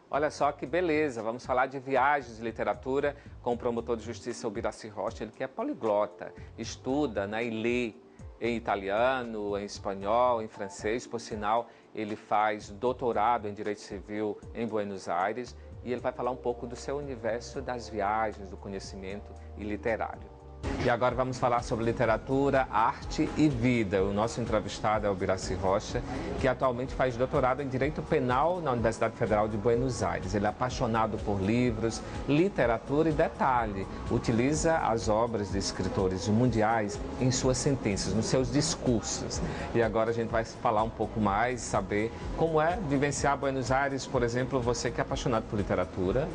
Olha só que beleza, vamos falar de viagens de literatura com o promotor de justiça Ubiraci Rocha, ele que é poliglota, estuda, né, e lê em italiano, em espanhol, em francês, por sinal, ele faz doutorado em Direito Civil em Buenos Aires e ele vai falar um pouco do seu universo das viagens, do conhecimento e literário. E agora vamos falar sobre literatura, arte e vida. O nosso entrevistado é o Ubiraci Rocha, que atualmente faz doutorado em Direito Penal na Universidade Federal de Buenos Aires. Ele é apaixonado por livros, literatura e, detalhe, utiliza as obras de escritores mundiais em suas sentenças, nos seus discursos. E agora a gente vai falar um pouco mais, saber como é vivenciar Buenos Aires, por exemplo, você que é apaixonado por literatura,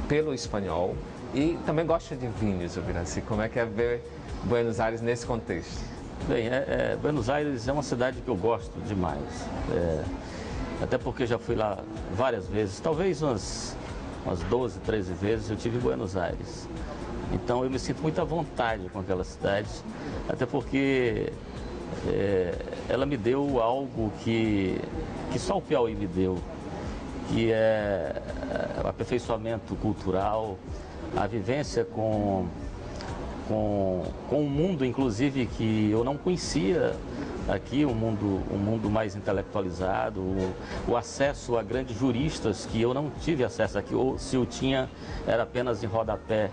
pelo espanhol, e também gosta de vinhos, Ubiraci. Como é que é ver Buenos Aires nesse contexto? Bem, Buenos Aires é uma cidade que eu gosto demais. Até porque já fui lá várias vezes, talvez umas 12, 13 vezes eu tive em Buenos Aires. Então eu me sinto muito à vontade com aquela cidade, até porque ela me deu algo que só o Piauí me deu, que é o aperfeiçoamento cultural, a vivência com um mundo, inclusive, que eu não conhecia aqui, um mundo mais intelectualizado, o acesso a grandes juristas que eu não tive acesso aqui, ou se eu tinha, era apenas em rodapé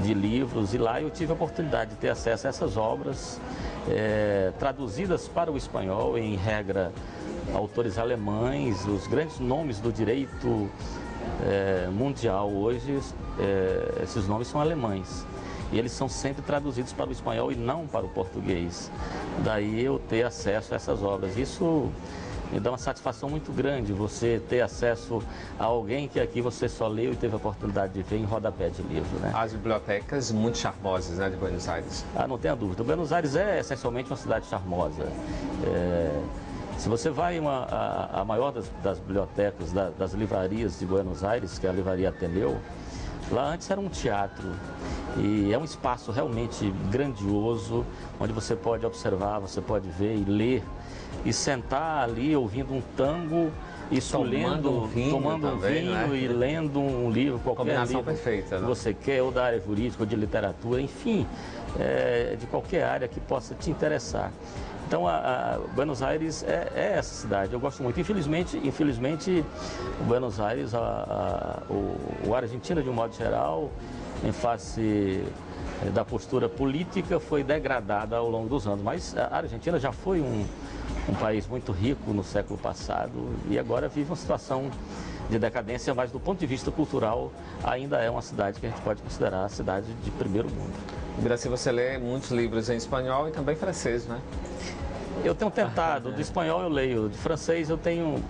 de livros, e lá eu tive a oportunidade de ter acesso a essas obras traduzidas para o espanhol, em regra, autores alemães, os grandes nomes do direito mundial hoje, esses nomes são alemães. E eles são sempre traduzidos para o espanhol e não para o português. Daí eu ter acesso a essas obras. Isso me dá uma satisfação muito grande, você ter acesso a alguém que aqui você só leu e teve a oportunidade de ver em rodapé de livro, né? As bibliotecas muito charmosas, né, de Buenos Aires. Ah, não tenha dúvida. Buenos Aires é essencialmente uma cidade charmosa. Se você vai a maior das bibliotecas, das livrarias de Buenos Aires, que é a Livraria Ateneu, lá antes era um teatro e é um espaço realmente grandioso, onde você pode observar, você pode ver e ler e sentar ali ouvindo um tango, isso tomando um vinho também, né? E lendo um livro, qualquer combinação livro perfeita, né? Que você quer, ou da área jurídica, ou de literatura, enfim, de qualquer área que possa te interessar. Então, Buenos Aires é essa cidade, eu gosto muito. Infelizmente Buenos Aires, a Argentina, de um modo geral, em face da postura política, foi degradada ao longo dos anos. Mas a Argentina já foi um país muito rico no século passado e agora vive uma situação de decadência, mas do ponto de vista cultural ainda é uma cidade que a gente pode considerar a cidade de primeiro mundo. Ubiraci, você lê muitos livros em espanhol e também francês, né? Eu tenho tentado, do espanhol eu leio, de francês eu tenho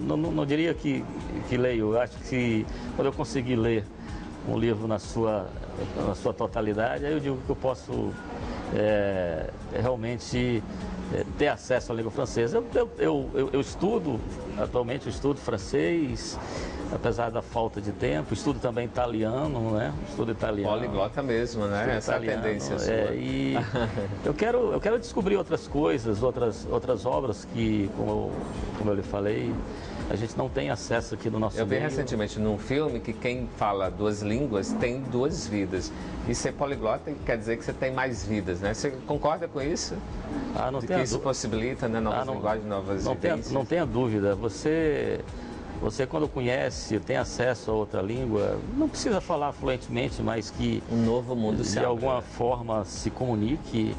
não diria que leio, eu acho que quando eu conseguir ler um livro na sua totalidade, aí eu digo que eu posso realmente ter acesso à língua francesa. Eu estudo, atualmente eu estudo francês, apesar da falta de tempo, estudo também italiano, né? Estudo italiano. Poliglota mesmo, né? Essa italiano, é a tendência sua. E eu quero descobrir outras coisas, outras obras que, como eu lhe falei, a gente não tem acesso aqui no nosso meio. Eu vi recentemente num filme que quem fala duas línguas tem duas vidas. E ser poliglota quer dizer que você tem mais vidas, né? Você concorda com isso? Ah, não tem que isso possibilita, né? Novas linguagens, novas vivências? Não tenha dúvida. Você quando conhece, tem acesso a outra língua, não precisa falar fluentemente, mas que um novo mundo se abre, de alguma forma se comunique,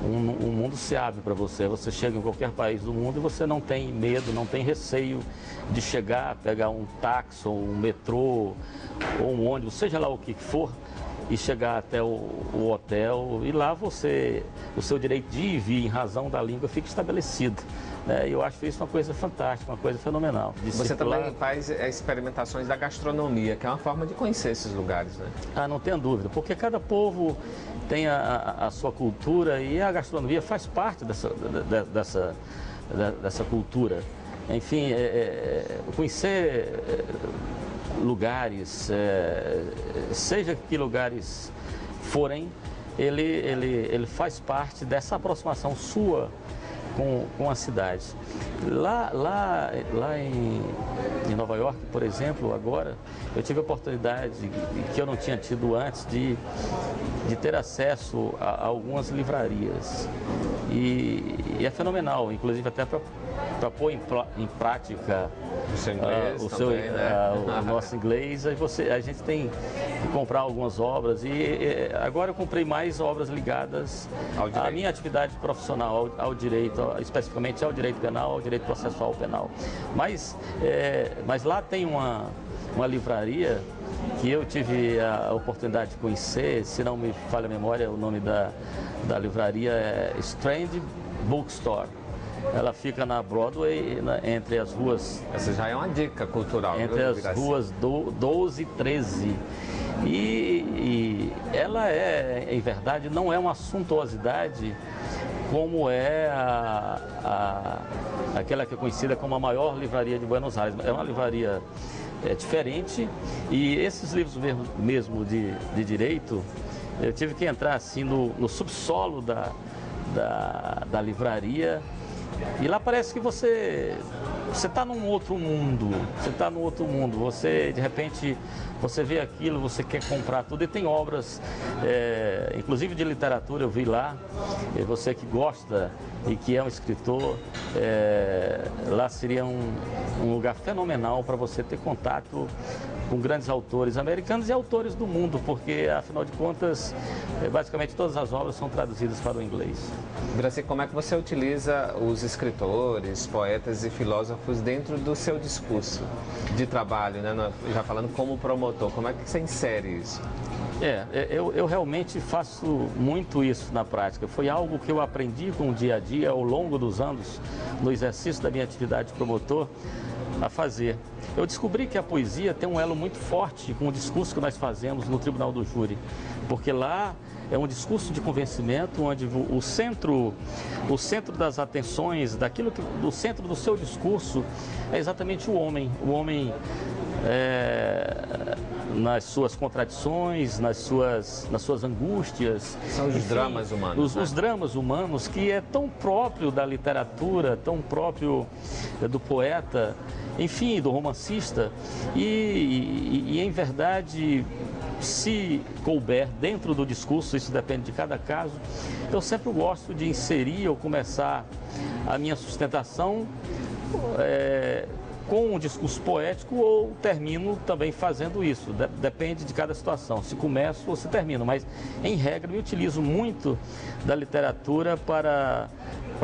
um mundo se abre para você. Você chega em qualquer país do mundo e você não tem medo, não tem receio de chegar, pegar um táxi ou um metrô ou um ônibus, seja lá o que for, e chegar até o hotel, e lá o seu direito de ir e vir em razão da língua fica estabelecido. Eu acho isso uma coisa fantástica, uma coisa fenomenal. Você também faz experimentações da gastronomia, que é uma forma de conhecer esses lugares, né? Ah, não tenha dúvida, porque cada povo tem a sua cultura e a gastronomia faz parte dessa cultura. Enfim, conhecer lugares, seja que lugares forem, ele faz parte dessa aproximação sua com a cidade. Lá em Nova York, por exemplo, agora, eu tive a oportunidade, que eu não tinha tido antes, de ter acesso a algumas livrarias. E é fenomenal, inclusive até para pôr em prática o seu inglês também, né? o nosso inglês. A gente tem que comprar algumas obras e agora eu comprei mais obras ligadas à minha atividade profissional, ao direito, especificamente ao direito penal, ao direito processual penal. Mas lá tem uma livraria que eu tive a oportunidade de conhecer, se não me falha a memória, o nome da livraria é Strand Bookstore. Ela fica na Broadway, entre as ruas... Essa já é uma dica cultural. Entre as ruas 12 e 13. E ela em verdade, não é uma suntuosidade como é aquela que é conhecida como a maior livraria de Buenos Aires. É uma livraria diferente, e esses livros mesmo de direito, eu tive que entrar assim no subsolo da livraria, e lá parece que você está num outro mundo, você de repente você vê aquilo, você quer comprar tudo, e tem obras, inclusive de literatura, eu vi lá, e você que gosta e que é um escritor, lá seria um lugar fenomenal para você ter contato com grandes autores americanos e autores do mundo, porque afinal de contas, basicamente todas as obras são traduzidas para o inglês. Brasil, como é que você utiliza os escritores, poetas e filósofos dentro do seu discurso de trabalho, né? Já falando como promotor, como é que você insere isso? Eu realmente faço muito isso na prática. Foi algo que eu aprendi com o dia a dia, ao longo dos anos, no exercício da minha atividade de promotor, a fazer. Eu descobri que a poesia tem um elo muito forte com o discurso que nós fazemos no Tribunal do Júri, porque lá é um discurso de convencimento onde o centro das atenções, do centro do seu discurso é exatamente o homem. O homem nas suas contradições, nas suas angústias. São os dramas humanos. Os dramas humanos, que é tão próprio da literatura, tão próprio do poeta, enfim, do romancista. E em verdade, se couber dentro do discurso, isso depende de cada caso, eu sempre gosto de inserir ou começar a minha sustentação com um discurso poético, ou termino também fazendo isso. Depende de cada situação, se começo ou se termino. Mas, em regra, eu utilizo muito da literatura para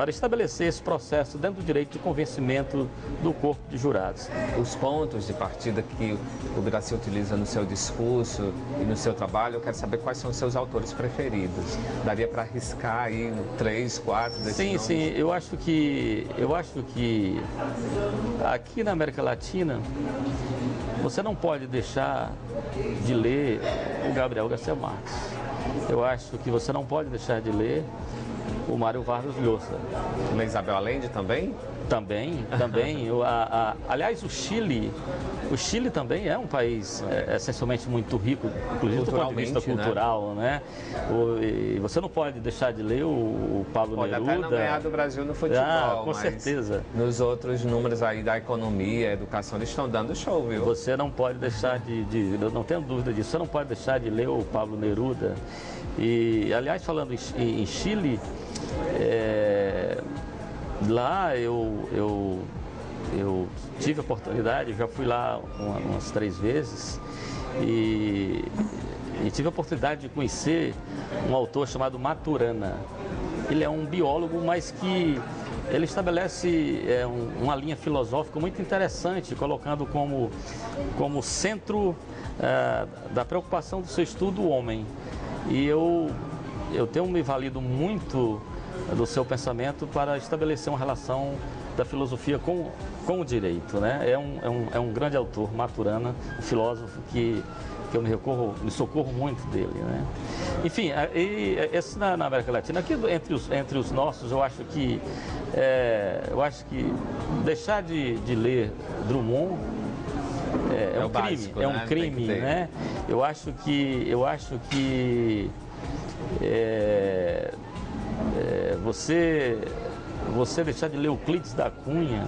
estabelecer esse processo dentro do direito de convencimento do corpo de jurados. Os pontos de partida que o Birassi utiliza no seu discurso e no seu trabalho, eu quero saber quais são os seus autores preferidos. Daria para arriscar aí 3, 4 desses nomes? Sim, eu acho que aqui na América Latina, você não pode deixar de ler o Gabriel Garcia Marques. Eu acho que você não pode deixar de ler o Mário Vargas Llosa. Na Isabel Allende também? Também. Aliás, o Chile também é um país essencialmente muito rico, inclusive do ponto de vista cultural, né? E você não pode deixar de ler o Pablo Neruda. Pode até não ganhar do Brasil no futebol, com certeza. Nos outros números aí da economia, educação, eles estão dando show, viu? Você não pode deixar eu não tenho dúvida disso, você não pode deixar de ler o Pablo Neruda. E, aliás, falando em Chile, lá eu tive a oportunidade, já fui lá umas 3 vezes, e tive a oportunidade de conhecer um autor chamado Maturana. Ele é um biólogo, mas que ele estabelece uma linha filosófica muito interessante, colocando como centro da preocupação do seu estudo o homem. E eu tenho me valido muito do seu pensamento para estabelecer uma relação da filosofia com o direito, né? É um grande autor, Maturana, um filósofo que eu me socorro muito dele, né? Enfim, esse na América Latina, aqui entre os nossos, eu acho que deixar de ler Drummond é um crime, básico, é um crime, né? Eu acho que você deixar de ler Euclides da Cunha,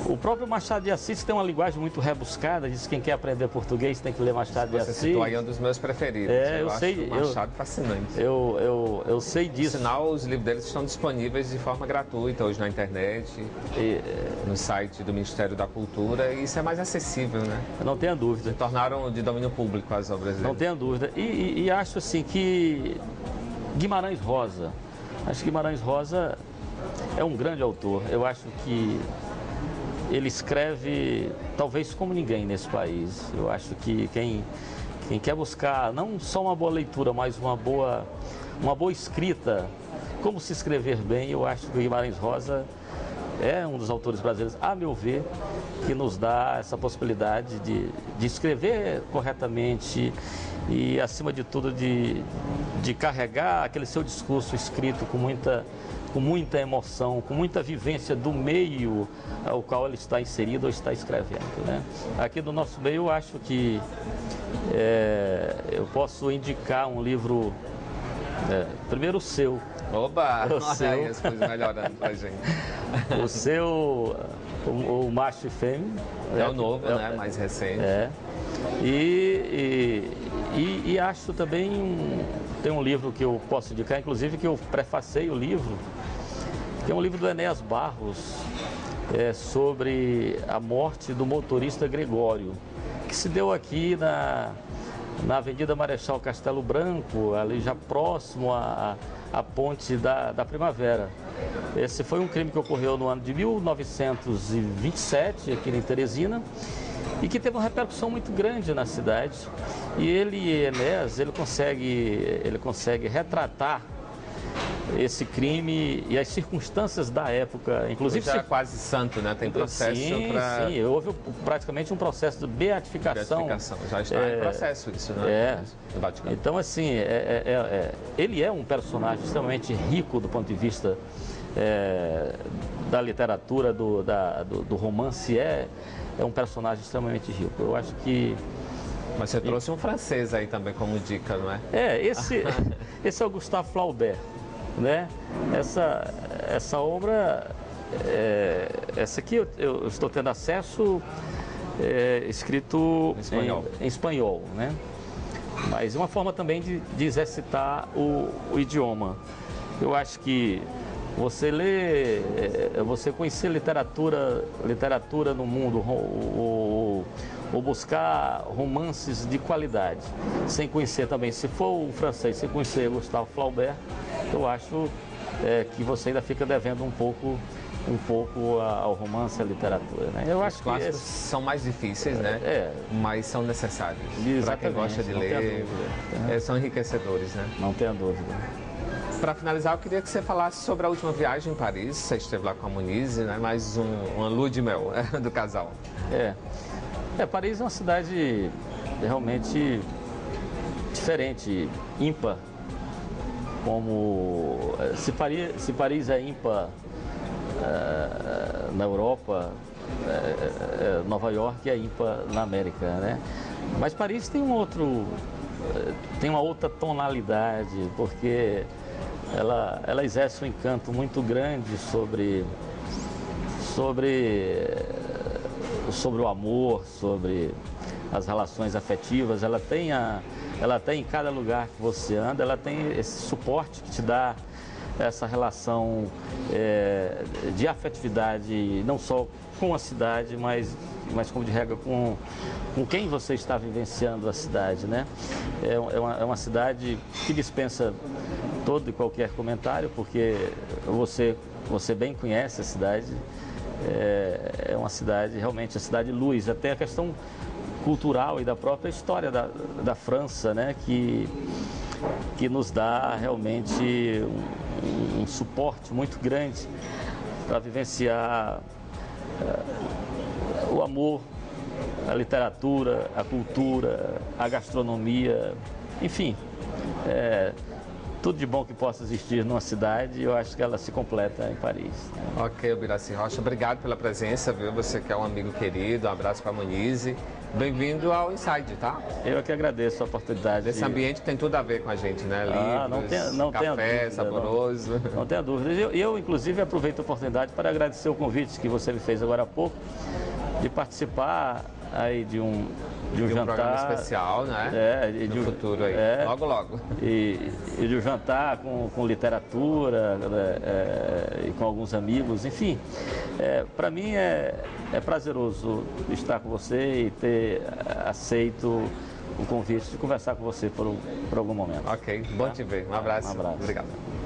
O próprio Machado de Assis tem uma linguagem muito rebuscada, diz que quem quer aprender português tem que ler Machado de Assis. Você citou aí um dos meus preferidos. Eu acho o Machado fascinante. Eu sei disso. Por sinal, os livros deles estão disponíveis de forma gratuita hoje na internet, no site do Ministério da Cultura, e isso é mais acessível, né? Não tenha dúvida. Se tornaram de domínio público as obras deles. Não tenha dúvida. E acho assim que Guimarães Rosa, é um grande autor. Eu acho que ele escreve talvez como ninguém nesse país. Eu acho que quem quer buscar não só uma boa leitura, mas uma boa escrita, como se escrever bem, eu acho que o Guimarães Rosa é um dos autores brasileiros, a meu ver, que nos dá essa possibilidade de escrever corretamente e, acima de tudo, de carregar aquele seu discurso escrito com muita emoção, com muita vivência do meio ao qual ele está inserido ou está escrevendo, né? Aqui do nosso meio, eu acho que eu posso indicar um livro, primeiro o seu. Oba! Olha aí as coisas melhorando pra gente. O seu, o Macho e Fêmea. É o novo, né? Mais recente. E acho também, tem um livro que eu posso indicar, inclusive que eu prefacei o livro, que é um livro do Enéas Barros, sobre a morte do motorista Gregório, que se deu aqui na Avenida Marechal Castelo Branco, ali já próximo à Ponte da Primavera. Esse foi um crime que ocorreu no ano de 1927, aqui em Teresina, e que teve uma repercussão muito grande na cidade. E Enéas, ele consegue retratar esse crime e as circunstâncias da época, inclusive... Já é quase santo, né? Tem processo para... Sim, houve praticamente um processo de beatificação. Já está em processo isso, né? No Vaticano. Então, assim, ele é um personagem extremamente rico do ponto de vista da literatura, do romance, é um personagem extremamente rico. Eu acho que... Mas você trouxe um francês aí também como dica, não é? Esse é o Gustave Flaubert, né? Essa obra, essa aqui eu estou tendo acesso, escrito em espanhol, né? Mas é uma forma também de exercitar o idioma. Eu acho que você ler, você conhecer literatura no mundo, ou buscar romances de qualidade, sem conhecer também, se for o francês, sem conhecer Gustave Flaubert, eu acho que você ainda fica devendo um pouco ao romance, à literatura, né? Eu acho que clássicos são mais difíceis, né? Mas são necessários. Para quem gosta de ler, são enriquecedores, né? Não tenha dúvida. Para finalizar, eu queria que você falasse sobre a última viagem em Paris. Você esteve lá com a Monize, né? Mais uma lua de mel do casal. Paris é uma cidade realmente diferente, ímpar. Como se Paris é ímpar na Europa, Nova York é ímpar na América, né? Mas Paris tem uma outra tonalidade, porque ela exerce um encanto muito grande sobre o amor, sobre as relações afetivas. Ela tem em cada lugar que você anda, ela tem esse suporte que te dá essa relação de afetividade, não só com a cidade, mas como de regra com quem você está vivenciando a cidade, né? É uma cidade que dispensa todo e qualquer comentário, porque você bem conhece a cidade. É uma cidade, realmente, a cidade luz, até a questão cultural e da própria história da França, né? Que nos dá realmente um suporte muito grande para vivenciar o amor, a literatura, a cultura, a gastronomia, enfim, tudo de bom que possa existir numa cidade, eu acho que ela se completa em Paris. Ok, Ubiraci Rocha, obrigado pela presença, viu? Você que é um amigo querido, um abraço para a Monize. Bem-vindo ao Inside, tá? Eu que agradeço a oportunidade. Esse ambiente tem tudo a ver com a gente, né? Livros, não tenha café dúvida, saboroso. Não tenha dúvida. Eu, inclusive, aproveito a oportunidade para agradecer o convite que você me fez agora há pouco, de participar aí de um jantar. Programa especial, né? No futuro aí, logo, logo. E de um jantar com literatura, e com alguns amigos, enfim. Para mim é prazeroso estar com você e ter aceito o convite de conversar com você por algum momento. Ok, bom te ver. Um abraço. Um abraço. Obrigado.